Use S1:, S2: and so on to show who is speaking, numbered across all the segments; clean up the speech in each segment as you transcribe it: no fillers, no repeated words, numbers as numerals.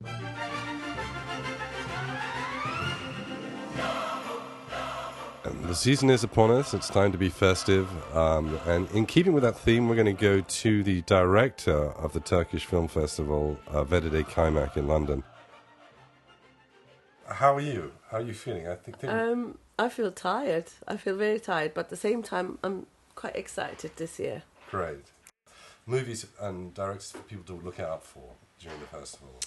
S1: The season is upon us. It's time to be festive. And in keeping with that theme, we're going to go to the director of the Turkish Film Festival, Vedide Kaymak in London. How are you? How are you feeling?
S2: I feel tired. I feel very tired, but at the same time, I'm quite excited this year.
S1: Great. Movies and directors for people to look out for during the festival.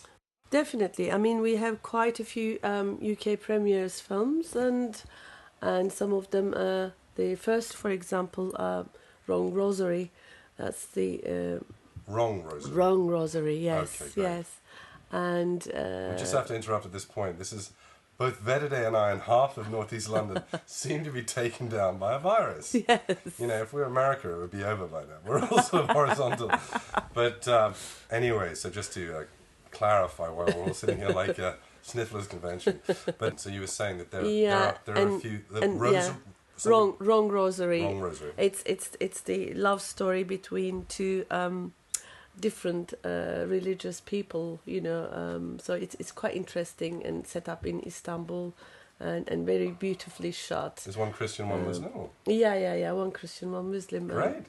S2: Definitely. I mean, we have quite a few UK premieres films, and some of them, the first, for example, Wrong Rosary. That's the
S1: Wrong Rosary.
S2: Wrong Rosary. Yes,
S1: okay, great.
S2: yes. And
S1: we just have to interrupt at this point. This is both Vedide and I, and half of northeast London, seem to be taken down by a virus.
S2: Yes.
S1: You know, if we were America, it would be over by now. We're all sort of horizontal. But anyway, so just to clarify why we're all sitting here like a Snifflers convention. But so you were saying that there are a few...
S2: Wrong Rosary.
S1: Wrong Rosary.
S2: It's the love story between two different religious people, you know. So it's quite interesting and set up in Istanbul, and very beautifully shot.
S1: Is one Christian, one Muslim?
S2: Yeah. One Christian, one Muslim.
S1: Great.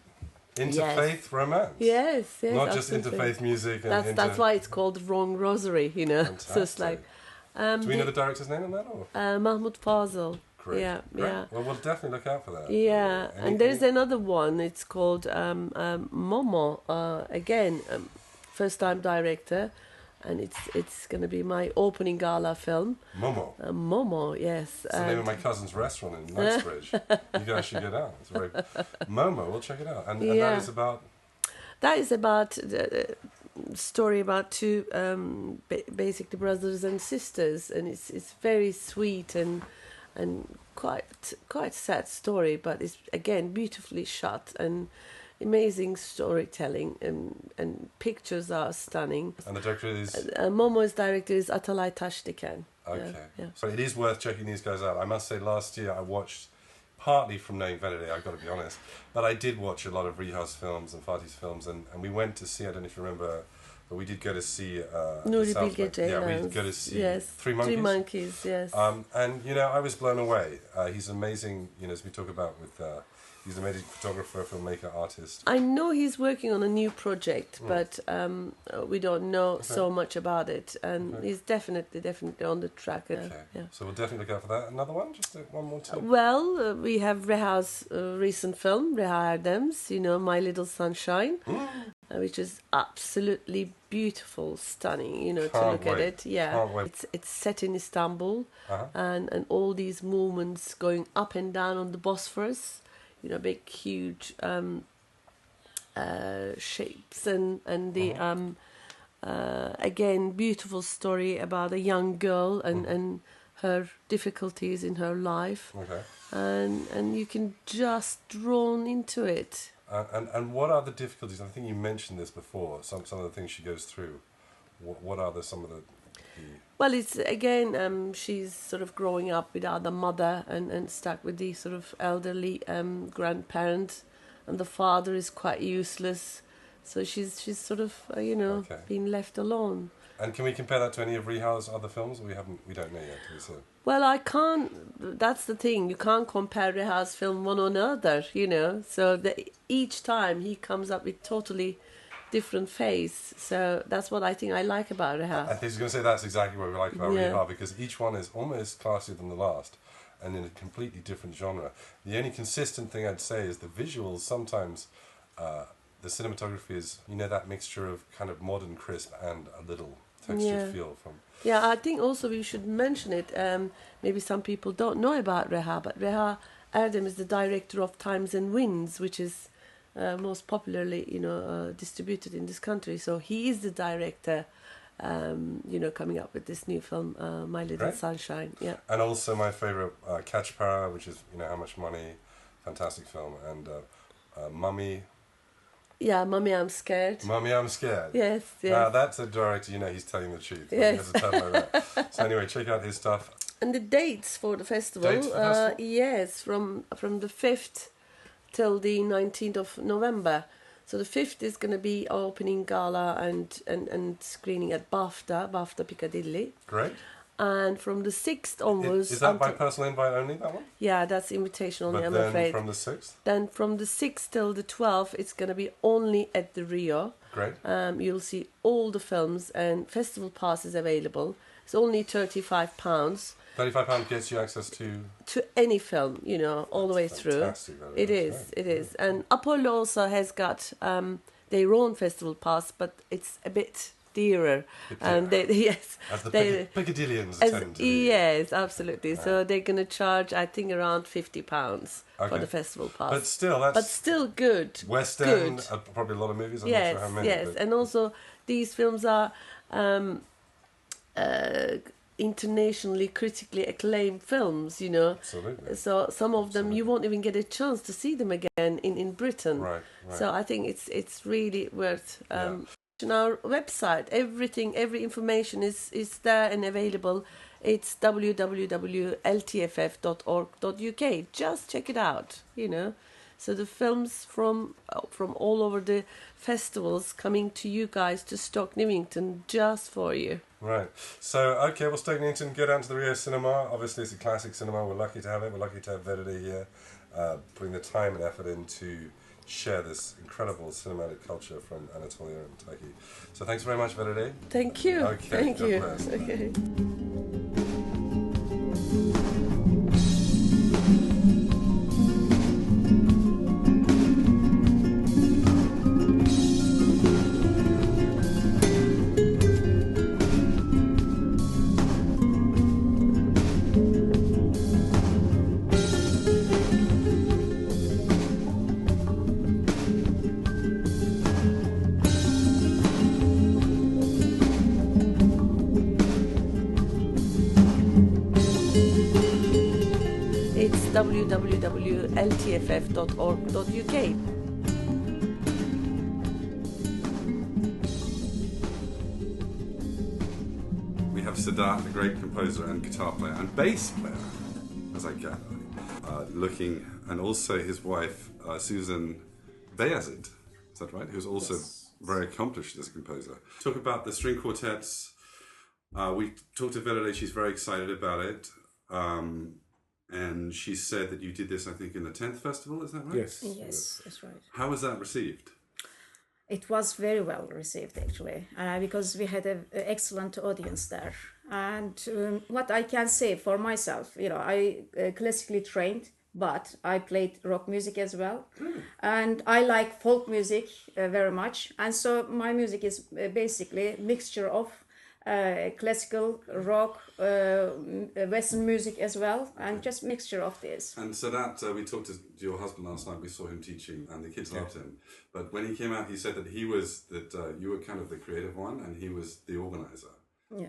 S1: Interfaith romance.
S2: Yes.
S1: Not
S2: absolutely.
S1: just interfaith music. And
S2: that's why it's called Wrong Rosary, you know.
S1: Fantastic.
S2: So it's like.
S1: Do we know the director's name on that? Or?
S2: Mahmut Fazıl.
S1: Great.
S2: Yeah.
S1: Well, we'll definitely look out for that.
S2: Yeah, and there's another one. It's called Momo. Again, first-time director, and it's going to be my opening gala film.
S1: Momo.
S2: Momo, yes.
S1: It's the name of my cousin's restaurant in Knightsbridge. You guys should get out. It's very Momo. We'll check it out. And that is about. That
S2: is about the story about two basically brothers and sisters, and it's very sweet and quite sad story, but it's again beautifully shot and amazing storytelling, and pictures are stunning.
S1: And the director is
S2: Momo's director is Atalay Taşdiken.
S1: Okay,
S2: yeah.
S1: So it is worth checking these guys out. I must say, last year I watched, partly from knowing Vedide, I've got to be honest, but I did watch a lot of Riha's films and Fatih's films, and we went to see, I don't know if you remember, but we did go to see
S2: Nuri Bilge Ceylan's.
S1: Yeah, we go to see Three Monkeys.
S2: Three Monkeys, yes.
S1: And you know, I was blown away. He's amazing. You know, as we talk about with, he's an amazing photographer, filmmaker, artist.
S2: I know he's working on a new project, but we don't know so much about it. And he's definitely on the track.
S1: Okay.
S2: Yeah.
S1: So we'll definitely look out for that. Another one, just one more too.
S2: Well, we have Reha's recent film, Reha Erdem's, you know, My Little Sunshine. Which is absolutely beautiful, stunning, you know, to look at it. Yeah, it's set in Istanbul, and all these movements going up and down on the Bosphorus, you know, big, huge shapes, and the again beautiful story about a young girl and her difficulties in her life, and you can just drawn into it.
S1: And what are the difficulties? I think you mentioned this before. Some of the things she goes through. What are some of the?
S2: Well, it's again. She's sort of growing up without a mother and stuck with the sort of elderly grandparent, and the father is quite useless. So she's sort of being left alone.
S1: And can we compare that to any of Riha's other films? We don't know yet.
S2: Well, I can't. That's the thing. You can't compare Reha's film one or another. You know. So each time he comes up with totally different face. So that's what I think I like about Reha.
S1: I think I was going to say that's exactly what we like about Riha, because each one is almost classier than the last, and in a completely different genre. The only consistent thing I'd say is the visuals. Sometimes the cinematography is, you know, that mixture of kind of modern crisp and a little textured feel from.
S2: Yeah, I think also we should mention it. Maybe some people don't know about Reha, but Reha Erdem is the director of Times and Winds, which is most popularly, distributed in this country. So he is the director, coming up with this new film, My Little Sunshine. Yeah.
S1: And also my favorite, Catch Para, which is How Much Money, fantastic film, and Mummy.
S2: Yeah, Mummy, I'm Scared.
S1: Mummy, I'm Scared.
S2: Yes.
S1: Now that's a director, he's telling the truth.
S2: Yes.
S1: So anyway, check out his stuff.
S2: And the dates for the festival? Yes, from the 5th till the 19th of November. So the 5th is going to be opening gala and screening at BAFTA Piccadilly.
S1: Great.
S2: And from the 6th onwards...
S1: Is that by personal invite only, that one?
S2: Yeah, that's invitation only, I'm
S1: then
S2: afraid.
S1: From the 6th?
S2: Then from the 6th till the 12th, it's going to be only at the Rio.
S1: Great.
S2: You'll see all the films, and festival pass is available. It's only £35.
S1: £35 gets you access to
S2: any film, you know, all the way through. It is. And Apollo also has got their own festival pass, but it's a bit dearer. And yes,
S1: as the Piccadillians tend to be.
S2: Yes, absolutely. So they're going to charge, I think, around £50 for the festival pass.
S1: But still
S2: good.
S1: West End, probably a lot of movies. I'm not sure how many.
S2: Yes, and also these films are internationally critically acclaimed films, you know.
S1: Absolutely.
S2: So some of them you won't even get a chance to see them again in Britain.
S1: Right.
S2: So I think it's really worth. On our website, every information is there and available. It's www.ltff.org.uk. Just check it out, you know. So the films from all over the festivals coming to you guys to Stoke Newington just for you.
S1: Right. So, okay, well, Stoke Newington, go down to the Rio Cinema. Obviously, it's a classic cinema. We're lucky to have it. We're lucky to have Vedide here, putting the time and effort in to share this incredible cinematic culture from Anatolia and Turkey. So thanks very much, Vedide.
S2: Thank you.
S1: Okay,
S2: Thank you.
S1: bless.
S2: Okay. www.ltff.org.uk.
S1: We have Sedat, the great composer and guitar player and bass player, as I gather, looking, and also his wife, Suzan Beyazit, is that right? Who's also very accomplished as a composer. Talk about the string quartets. We talked to Vedide, she's very excited about it. And she said that you did this, I think, in the 10th festival, is that right?
S3: Yes, that's right.
S1: How was that received?
S3: It was very well received, actually, because we had an excellent audience there. And what I can say for myself, you know, I classically trained, but I played rock music as well. And I like folk music very much. And so my music is basically a mixture of classical, rock, Western music as well, and just mixture of this.
S1: And so that, we talked to your husband last night, we saw him teaching, and the kids loved him. But when he came out, he said that you were kind of the creative one, and he was the organizer.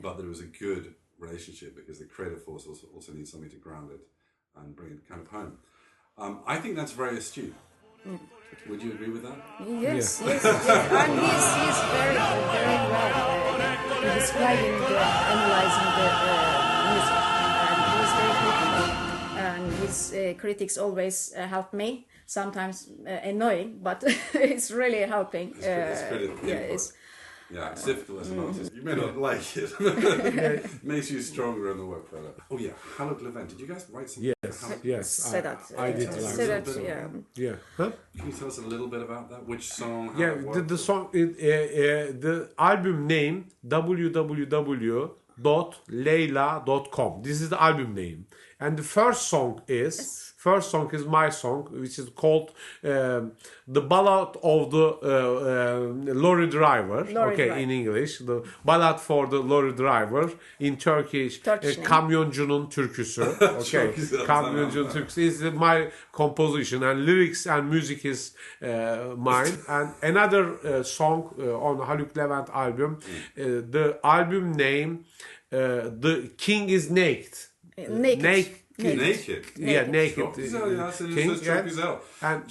S1: But there was a good relationship, because the creative force also needs something to ground it and bring it kind of home. I think that's very astute. Would you agree with that?
S3: Yes. And he's very well describing analyzing the music, and he's very critical. And his critics always help me. Sometimes annoying, but it's really helping.
S1: It's critical. Yeah, it's difficult as an artist. You may not like it. It makes you stronger in the work better. Oh yeah, Haluk Levent. Did you guys write something?
S4: Yes.
S3: Sedat.
S4: I did like
S3: Sedat,
S4: yeah. Huh?
S1: Can you tell us a little bit about that? Which song?
S4: Yeah, the song, the album name www.leyla.com. This is the album name, and the first song is my song, which is called the Ballad of the Lorry Driver. In English, the Ballad for the Lorry Driver. In Turkish, Camiyonusu'nun türküsü. Camiyonusu'nun türküsü is my composition, and lyrics and music is mine. And another song on Haluk Levent album, the album name, The King is Naked.
S3: Naked.
S4: Yeah, naked.
S1: Çok güzel ya. Senin söz çok güzel.
S4: And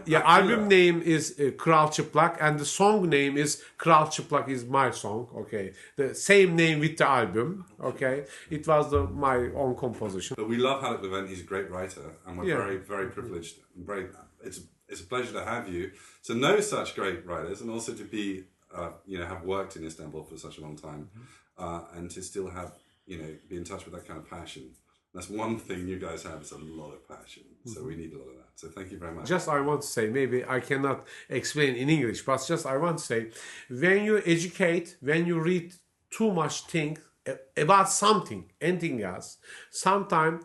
S4: the album name is Krall Ciplak, and the song name is Krall Ciplak is my song. Okay, the same name with the album. Okay, it was my own composition.
S1: But we love Haluk Levent. He's a great writer, and we're very, very privileged. it's a pleasure to have you, to know such great writers, and also to be, have worked in Istanbul for such a long time, and to still have, be in touch with that kind of passion. That's one thing you guys have, is a lot of passion. So we need a lot of that. So thank you very much.
S4: Just I want to say, maybe I cannot explain in English, but just I want to say, when you educate, when you read too much things about something, anything else, sometimes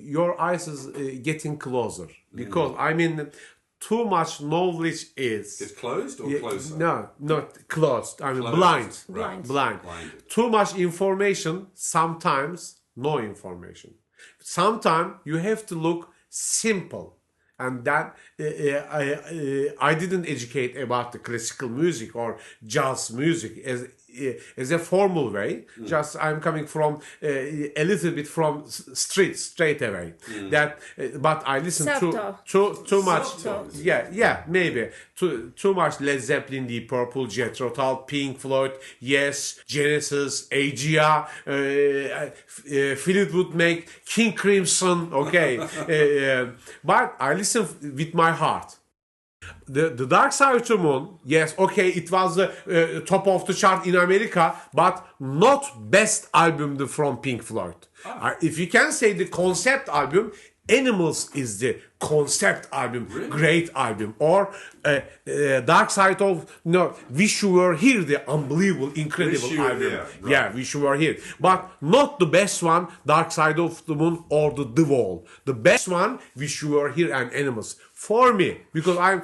S4: your eyes is getting closer. Because, I mean, too much knowledge is...
S1: It's closed or closer?
S4: No, not closed. I mean,
S1: Closed.
S4: blind.
S1: Right.
S4: Blind.
S1: Blinded.
S4: Too much information, sometimes no information. Sometimes you have to look simple. And that I didn't educate about the classical music or jazz music as a formal way. Just I'm coming from a little bit from straight away. That, but I listen too much. Yeah, maybe too much Led Zeppelin, Deep Purple, Jethro Tull, Pink Floyd, Yes, Genesis, Aegea, Fleetwood Mac, King Crimson. Okay, but I listen with my heart. The Dark Side of the Moon, yes, okay, it was the top of the chart in America, but not best album from Pink Floyd. If you can say the concept album, Animals is the concept album, really? Great album. Or Dark Side of Wish You Were Here, the unbelievable, incredible album. Right. Yeah, Wish You Were Here. But not the best one, Dark Side of the Moon or the Wall. The best one, Wish You Were Here and Animals. For me, because I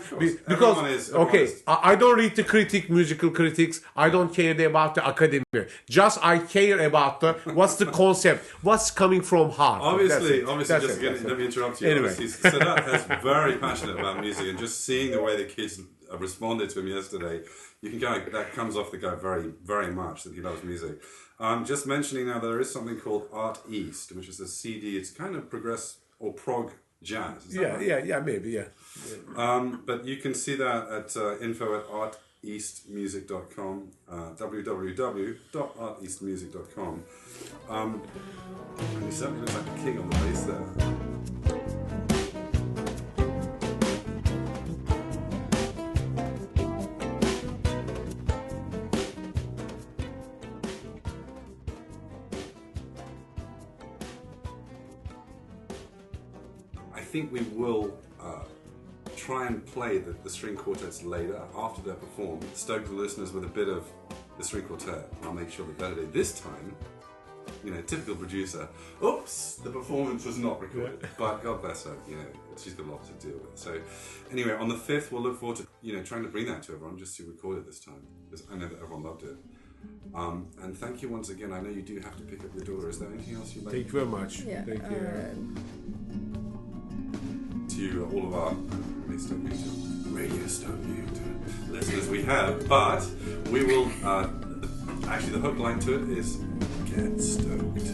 S4: don't read the musical critics. I don't care about the academy. Just I care about what's the concept, what's coming from heart.
S1: Obviously, just again, let me interrupt you. Anyway, Sedat is very passionate about music, and just seeing the way the kids responded to him yesterday, you can that comes off the guy very, very much that he loves music. Just mentioning now, there is something called Art East, which is a CD. It's kind of progress or prog jazz.
S4: Yeah, maybe.
S1: But you can see that at info@arteastmusic.com, www.arteastmusic.com. And he certainly looks like a king on the bass there. I think we will try and play the string quartets later, after they're performed, stoke the listeners with a bit of the string quartet. And I'll make sure that Vedide this time, typical producer, oops, the performance was not recorded. But God bless her, she's got a lot to deal with. So anyway, on the 5th, we'll look forward to, trying to bring that to everyone, just to record it this time, because I know that everyone loved it. And thank you once again. I know you do have to pick up your daughter. Is there anything else you'd like?
S4: Thank you very much.
S3: Yeah.
S4: Thank you.
S1: To all of our Radio Stoke listeners we have, but we will, actually the hook line to it is Get Stoked.